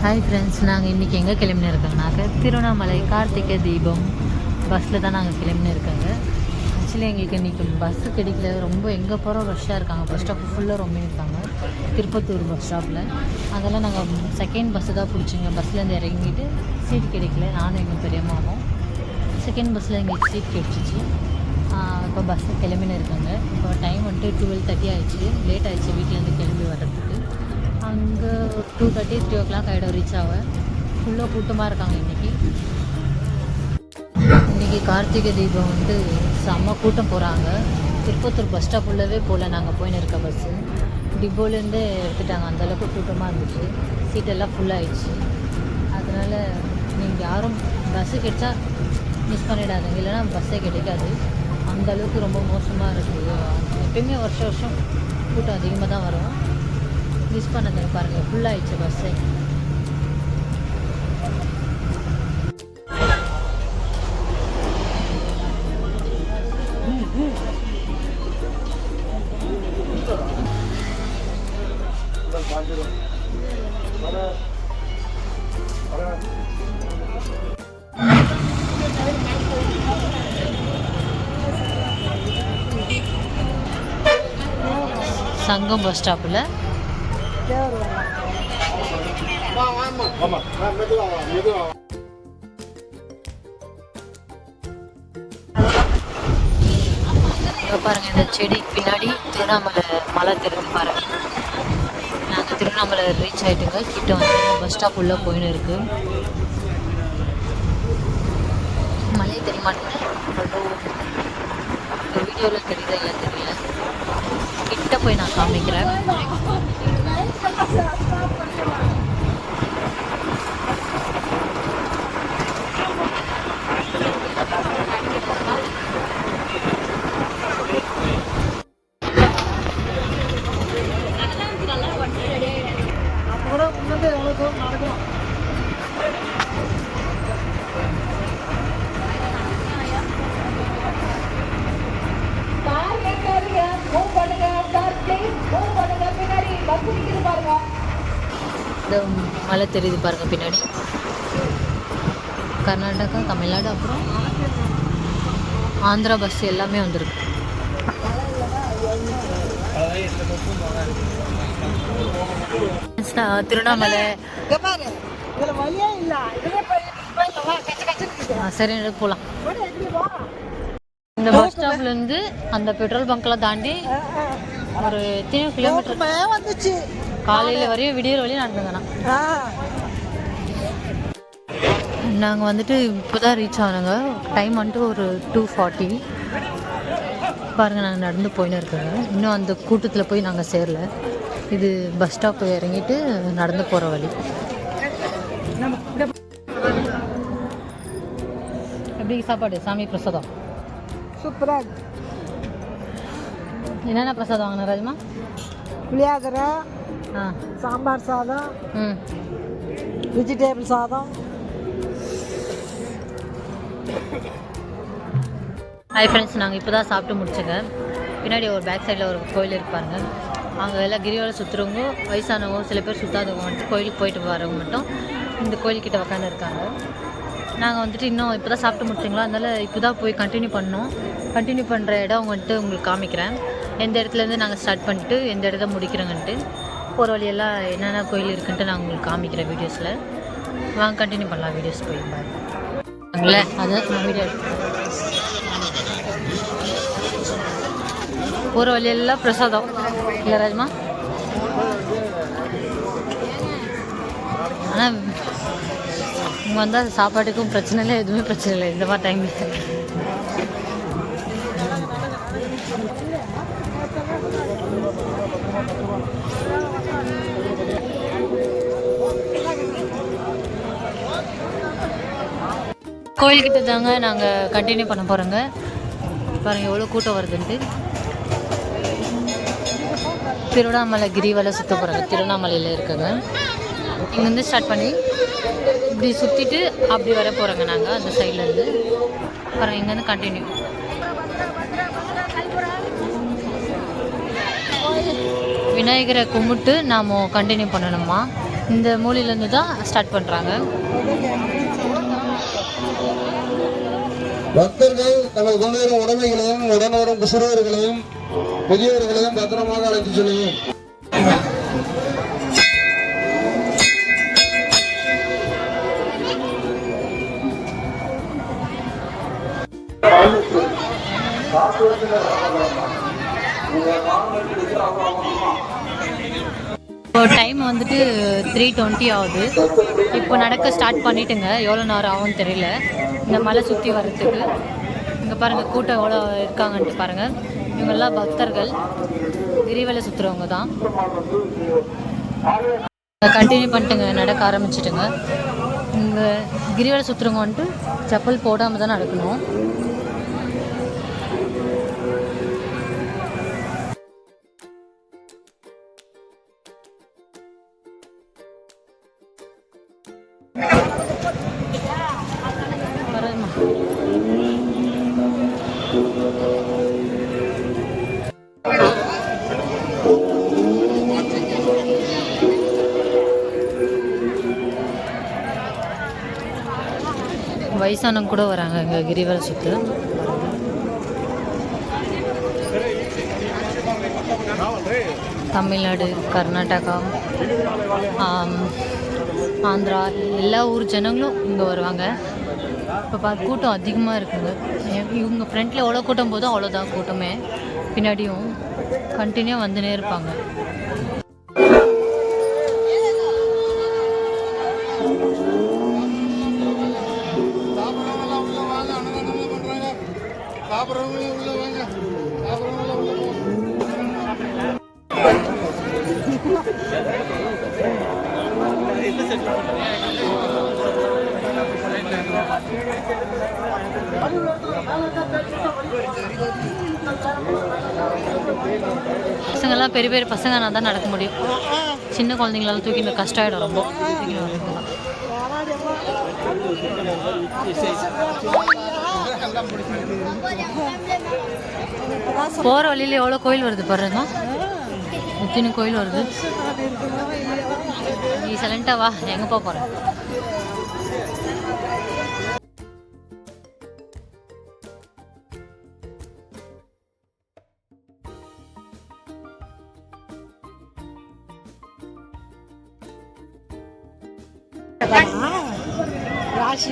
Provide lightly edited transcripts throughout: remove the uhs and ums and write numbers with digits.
Hi friends, நாங்கள் இன்றைக்கி எங்கே கிளம்பினு இருக்கோங்கனாக்க திருவண்ணாமலை கார்த்திகை தீபம் பஸ்ஸில் தான் நாங்கள் கிளம்பினு இருக்கோங்க. ஆக்சுவலி எங்களுக்கு இன்றைக்கி பஸ்ஸு கிடைக்கல, ரொம்ப எங்கே போகிறோம் ரஷ்ஷாக இருக்காங்க. பஸ் ஸ்டாப் ஃபுல்லாக ரொம்ப இருக்காங்க திருப்பத்தூர் பஸ் ஸ்டாப்பில். அதெல்லாம் நாங்கள் செகண்ட் பஸ்ஸு தான் பிடிச்சிங்க. பஸ்ஸிலேருந்து இறங்கிட்டு சீட் கிடைக்கல. நானும் எங்கள் பெரியம்மாவும் செகண்ட் பஸ்ஸில் எங்களுக்கு சீட் கிடச்சிச்சு. இப்போ பஸ்ஸு கிளம்பினு இருக்காங்க. இப்போ டைம் வந்துட்டு 12:30 ஆகிடுச்சு. லேட் ஆகிடுச்சு வீட்டிலேருந்து கிளம்பி வர்றதுக்கு. அங்கே 2:30 3 o'clock ஆகிடும் ரீச் ஆக. ஃபுல்லாக கூட்டமாக இருக்காங்க இன்றைக்கி கார்த்திகை தீபம் வந்து செம்ம கூட்டம் போகிறாங்க. திருப்பத்தூர் பஸ் ஸ்டாப் உள்ளவே போகல, நாங்கள் போயின்னு இருக்க பஸ்ஸு டிப்போலேருந்தே எடுத்துட்டாங்க. அந்தளவுக்கு கூட்டமாக இருந்துச்சு. சீட்டெல்லாம் ஃபுல்லாகிடுச்சு. அதனால் நீங்கள் யாரும் பஸ்ஸு கிடைச்சா மிஸ் பண்ணிடாதுங்க, இல்லைனா பஸ்ஸே கிடைக்காது. அந்தளவுக்கு ரொம்ப மோசமாக இருக்குது. எப்பயுமே வருஷம் கூட்டம் அதிகமாக தான் வரும். மிஸ் பண்ணது பாருங்கள், ஃபுல்லாகிடுச்சு பஸ்ஸே. சங்கம் பஸ் ஸ்டாப்பில் பாருங்க, இந்த செடி பின்னாடி திருவண்ணாமலை மலை தெரிஞ்சு பாருங்க. நாங்கள் திருவண்ணாமலை ரீச் ஆகிட்டுங்க. கிட்ட வந்து பஸ் ஸ்டாப் உள்ள போயின்னு இருக்கு. மலை தெரிய மாட்டேங்குது, வீடியோவில் தெரியுதா இல்லை தெரியல. கிட்ட போய் நான் காமிக்கிறேன். மலை தெரியுது பாருங்க பின்னாடி. கர்நாடகா, தமிழ்நாடு, அப்புறம் ஆந்திரா பஸ் எல்லாமே வந்திருக்கு. திருவண்ணாமலை சரி போகலாம். இந்த பஸ் ஸ்டாப்லேருந்து அந்த பெட்ரோல் பங்க்லாம் தாண்டி ஒரு 3 கிலோமீட்டர் வந்துச்சு. காலையில் வரையும் விடியற வரையும் நடந்துங்கண்ணா. நாங்கள் வந்துட்டு இப்போ தான் ரீச் ஆனோங்க. டைம் வந்துட்டு ஒரு 2:40 பாருங்கள். நாங்கள் நடந்து போயின்னு இருக்கோங்க. இன்னும் அந்த கூட்டத்தில் போய் நாங்கள் சேரல. இது பஸ் ஸ்டாப் இறங்கிட்டு நடந்து போகிற வழி. எப்படி சாப்பாடு? சாமி பிரசாதம் சூப்பராக. என்னென்ன பிரசாதம் வாங்கின ராஜ்மா? புளியாதரை, சாம்பார் சாதம், வெஜிடேபிள் சாதம். ஹாய் ஃப்ரெண்ட்ஸ், நாங்கள் இப்போ தான் சாப்பிட்டு முடிச்சோங்க. பின்னாடி ஒரு பேக் சைடில் ஒரு கோயில் இருப்பாருங்க. அங்கே எல்லாம் கிரிவலம் சுற்றுறவங்க, வயசானவங்க, சில பேர் சுற்றாதவங்க வந்துட்டு கோயிலுக்கு போயிட்டு வரவங்க மட்டும் இந்த கோயில்கிட்ட உட்காந்து இருக்காங்க. நாங்கள் வந்துட்டு இன்னும் இப்போ தான் சாப்பிட்டு முடிச்சிங்களா, அதனால் இப்போ தான் போய் கண்டினியூ பண்ணோம். கண்டினியூ பண்ணுற இடம் வந்துட்டு உங்களுக்கு காமிக்கிறேன். எந்த இடத்துலேருந்து நாங்கள் ஸ்டார்ட் பண்ணிட்டு எந்த இடத்த முடிக்கிறோங்கன்ட்டு, போகிற வழியெல்லாம் என்னென்ன கோயில் இருக்குன்ட்டு நான் உங்களுக்கு காமிக்கிறேன் வீடியோஸில். வாங்க கண்டினியூ பண்ணலாம் வீடியோஸ் போய் பாருங்கள. அதுதான் நான் வீடியோ போகிற வழியெல்லாம் பிரசாதம் இல்லை ராஜ்மா. ஆனால் இங்கே வந்தால் சாப்பாட்டுக்கும் பிரச்சனை இல்லை, எதுவுமே பிரச்சனை இல்லை இந்த மாதிரி டைமில். கோயில்கிட்ட தாங்க நாங்கள் கண்டினியூ பண்ண போகிறோங்க. பாருங்கள் எவ்வளோ கூட்டம் வருதுன்ட்டு. திருவண்ணாமலை கிரிவலம் சுற்ற போகிறாங்க. திருவண்ணாமலையில் இருக்காங்க. இங்கேருந்து ஸ்டார்ட் பண்ணி இப்படி சுற்றிட்டு அப்படி வர போகிறோங்க நாங்கள் அந்த சைட்லேருந்து. பாருங்கள் இங்கேருந்து கண்டினியூ. விநாயகரை கும்பிட்டு நாம் கண்டினியூ பண்ணணுமா. இந்த மூலையிலேருந்து தான் ஸ்டார்ட் பண்ணுறாங்க. பக்தர்கள் தங்கள் கொண்டிருக்கும் உடைமைகளையும் உடன் வரும் சிறுவர்களையும் முதியோர்களையும் பத்திரமாக அழைத்து செல்லும். இப்போ டைம் வந்துட்டு 3:20 ஆகுது. இப்போ நடக்க ஸ்டார்ட் பண்ணிட்டுங்க. எவ்வளோ நேரம் ஆகும்னு தெரியல இந்த மலை சுற்றி வர்றதுக்கு. இங்கே பாருங்கள் கூட்டம் எவ்வளோ இருக்காங்கன்ட்டு பாருங்கள். இவங்கெல்லாம் பக்தர்கள், கிரிவலை சுற்றுறவங்க தான். கண்டினியூ பண்ணிட்டுங்க, நடக்க ஆரம்பிச்சிட்டுங்க. இங்கே கிரிவலை சுற்றுறவங்க வந்துட்டு செப்பல் போடாமல் தான் நடக்கணும். வயசானவங்க கூட வராங்க இங்கே கிரிவலை சுற்று. தமிழ்நாடு, கர்நாடகா, ஆந்திரா எல்லா ஊர் ஜனங்களும் இங்கே வருவாங்க. இப்போ கூட்டம் அதிகமாக இருக்குங்க. இவங்க ஃப்ரண்ட்டில் எவ்வளோ கூட்டம் போதும் அவ்வளோதான் கூட்டமே. பின்னாடியும் கண்டினியூ வந்துனே இருப்பாங்க. பசங்கள்லாம் பெரிய பெரிய பசங்க நான் தான் நடக்க முடியும். சின்ன குழந்தைங்களெல்லாம் தூக்கி கஷ்டம் ஆகிடும் ரொம்ப. போகிற வழியில் எவ்வளோ கோயில் வருது பாருங்க. எத்தனை கோயில் வருது. நீ சைலண்டாக வா, எங்கே போக போகிற? ராசி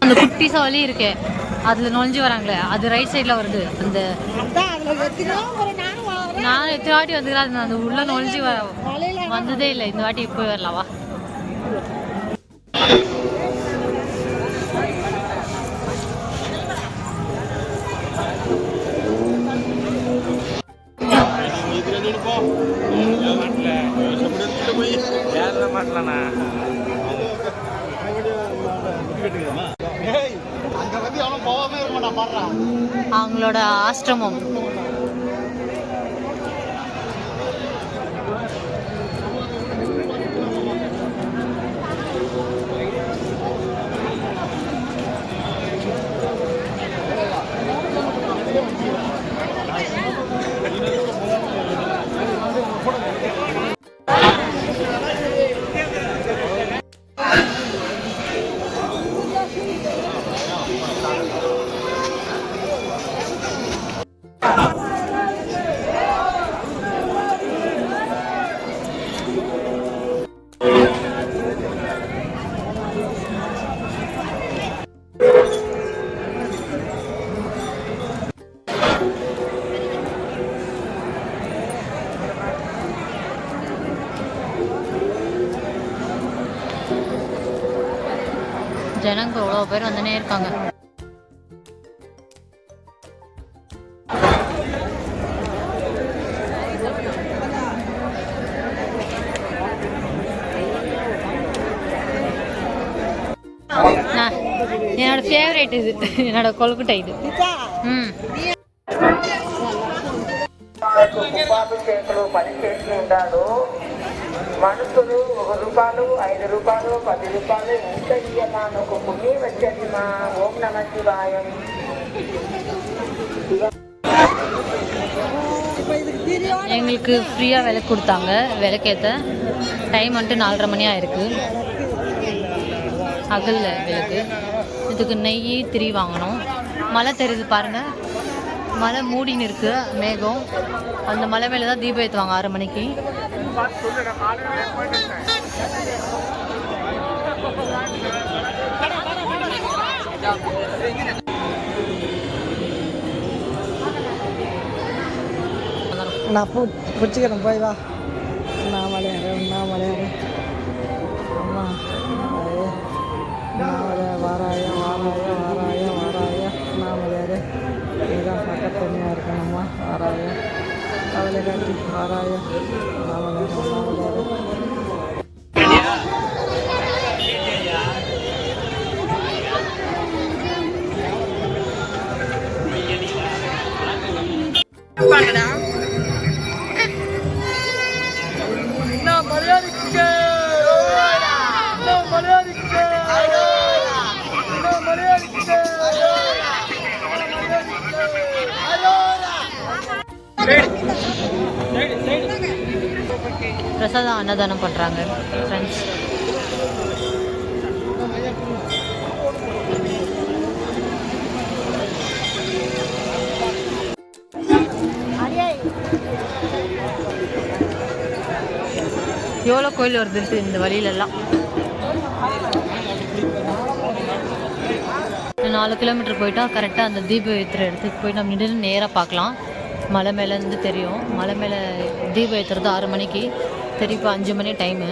அந்த குட்டிசா வழி இருக்கே, அதில் நுழைஞ்சு வராங்களே, அது ரைட் சைடில் வருது. அந்த நான் எத்தனை வாட்டி வந்துக்கிறேன், அந்த உள்ள நுழைஞ்சு வந்ததே இல்லை. இந்த வாட்டி இப்போ வரலாவா? அவங்களோட ஆசிரமம். ஜனங்க எவ்வளோ பேர் வந்துனே இருக்காங்க. என்னோட ஃபேவரேட் இது, என்னோட கொழுக்கட்டை இது. కుంభాభిషేకులు 10 చేసి ఉంటాడు. మనుషులు 1 రూపాయలు 5 రూపాయలు 10 రూపాయలు ఎంత ఇయ్యమా నువ్వు పుణ్యం వచ్చేది మా. ఓం నమ శివాయం. எங்களுக்கு ஃப்ரீயாக விளக்கு கொடுத்தாங்க. விளக்கேற்ற டைம் வந்துட்டு 4:30 மணி ஆயிருக்கு. அகலில் விளக்கு. இதுக்கு நெய் திரி வாங்கணும். மழை தெரியுது பாருங்கள். மழை மூடின்னு இருக்கு மேகம். அந்த மலை மேலே தான் தீபம் ஏற்றுவாங்க 6 மணிக்கு. நான் பிடிச்சிக்கிறேன் போய் வா. நான் விளையாடுறேன் அம்மா நான் வாராய நான் விளையாடு. இதுதான் பார்க்க தனியாக இருக்கணும்மா. வாராய கவலை காட்டி வாராய நான் விளையாடு. பிரசாதம் அன்னதானம் பண்ணுறாங்க ஃப்ரெண்ட்ஸ். எவ்வளோ கோயில் வருது இந்த வழியிலெல்லாம். 4 கிலோமீட்டர் போயிட்டா கரெக்டாக அந்த தீபம் ஏற்றுற இடத்துக்கு போய் நம்ம நின்று நேராக பார்க்கலாம். மலை மேலேருந்து தெரியும். மலை மேலே தீபம் ஏற்றுறது 6 மணிக்கு. திருப்பி 5 மணி டைமு.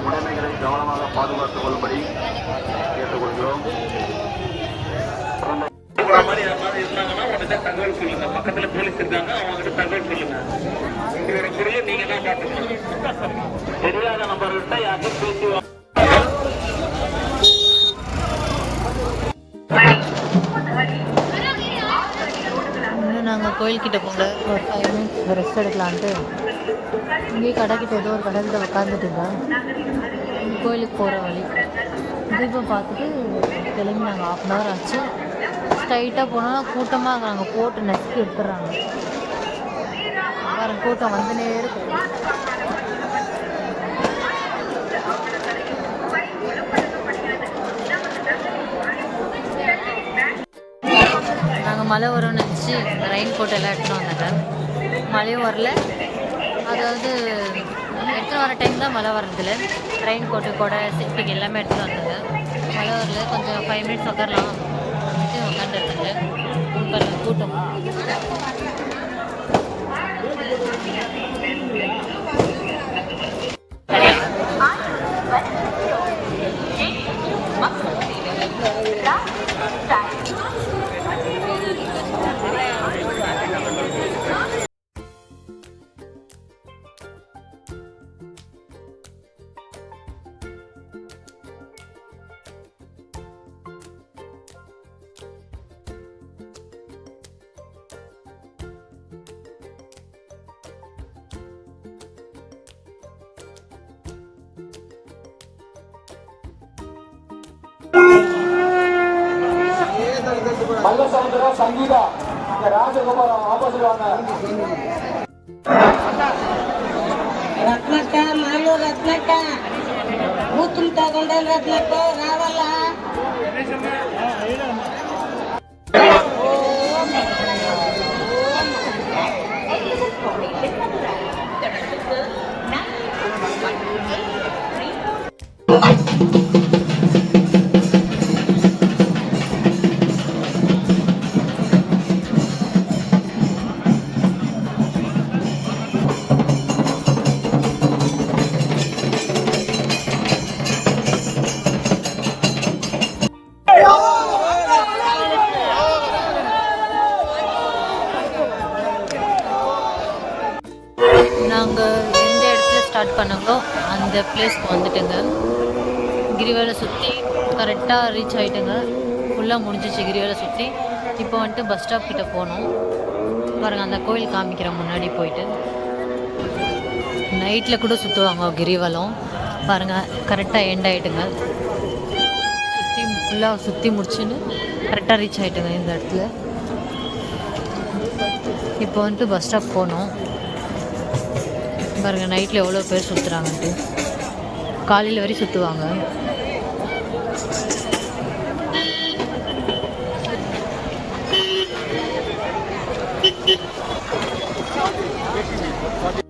உடைமைகளை கவனமாக பாதுகாத்துக் கொள்ளும்படி கேட்டுக்கொள்கிறோம். தகவல் சொல்லுங்க. பக்கத்துல போலீஸ் இருக்காங்க, அவங்க தகவல் சொல்லுங்க. உங்களோட குறைய நீங்க தான் பார்த்துக்கணும். தெரியாத நபர்கிட்ட யாரும் பேசி இன்னும் நாங்கள் கோயில்கிட்ட போகல. ஒரு 5 மினிட்ஸ் ரெஸ்ட் எடுக்கலான்ட்டு இங்கேயே கடைக்கிட்ட ஏதோ ஒரு கடைக்கிட்ட உட்காந்துட்டு இருந்தேன். கோயிலுக்கு போகிற வழி தீபம் பார்த்துட்டு கிளம்பி நாங்கள் 1/2 அன் ஹவர் ஆச்சு. ஸ்ட்ரைட்டாக போனால் கூட்டமாக நாங்கள் போட்டு நசுக்கி எடுத்துடுறாங்க. வேறு கூட்டம் வந்துனே இருக்கு. நாங்கள் மழை வரும்னு நினச்சி ரெயின் கோட் எல்லாம் எடுத்துகிட்டு வந்தாங்க. மழையும் வரல. அதாவது எடுத்துகிட்டு வர டைம் தான் மழை வர்றதில்ல. ரெயின் கோட்டு கொடை சேஃப்டிக்கு எல்லாமே எடுத்துகிட்டு வந்தாங்க. மழை வரல. கொஞ்சம் 5 மினிட்ஸ் உட்காரலாம் உட்காந்து இருக்காங்க. கூட்டம் மல்லசமுத்திரா சங்கீதா ராஜகோபாலம் ஆப்போசிட் வாங்க. ರತ್ನಕ್ಕ ಮಾಲು ರತ್ನಕ್ಕ ಬೂತುಲ್ ತಗೊಂಡ ರತ್ನಕ್ಕ ರಾವಲ್ಲ நாங்கள் எந்த இடத்துல ஸ்டார்ட் பண்ணாங்களோ அந்த பிளேஸ்க்கு வந்துட்டேங்க. கிரிவலை சுற்றி கரெக்டாக ரீச் ஆகிட்டுங்க. ஃபுல்லாக முடிஞ்சிச்சு கிரிவலை சுற்றி. இப்போ வந்துட்டு பஸ் ஸ்டாப் கிட்டே போனோம். பாருங்கள், அந்த கோயில் காமிக்கிறேன் முன்னாடி போயிட்டு. நைட்டில் கூட சுற்றுவாங்க கிரிவலம். பாருங்கள், கரெக்டாக எண்ட் ஆகிட்டுங்க. ஃபுல்லாக சுற்றி முடிச்சுன்னு கரெக்டாக ரீச் ஆகிட்டுங்க இந்த இடத்துல. இப்போ வந்துட்டு பஸ் ஸ்டாப் போனோம். பாருங்கள், நைட்டில் எவ்வளோ பேர் சுற்றுறாங்கன்ட்டு. காலையில் வரை சுற்றுவாங்க.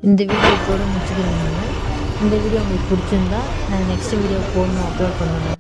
இந்த வீடியோ கூட முடிச்சுக்கிறேன். இந்த வீடியோ உங்களுக்கு பிடிச்சிருந்தா நான் நெக்ஸ்ட் வீடியோ போடணும் அப்லோட் பண்ணுவேன்.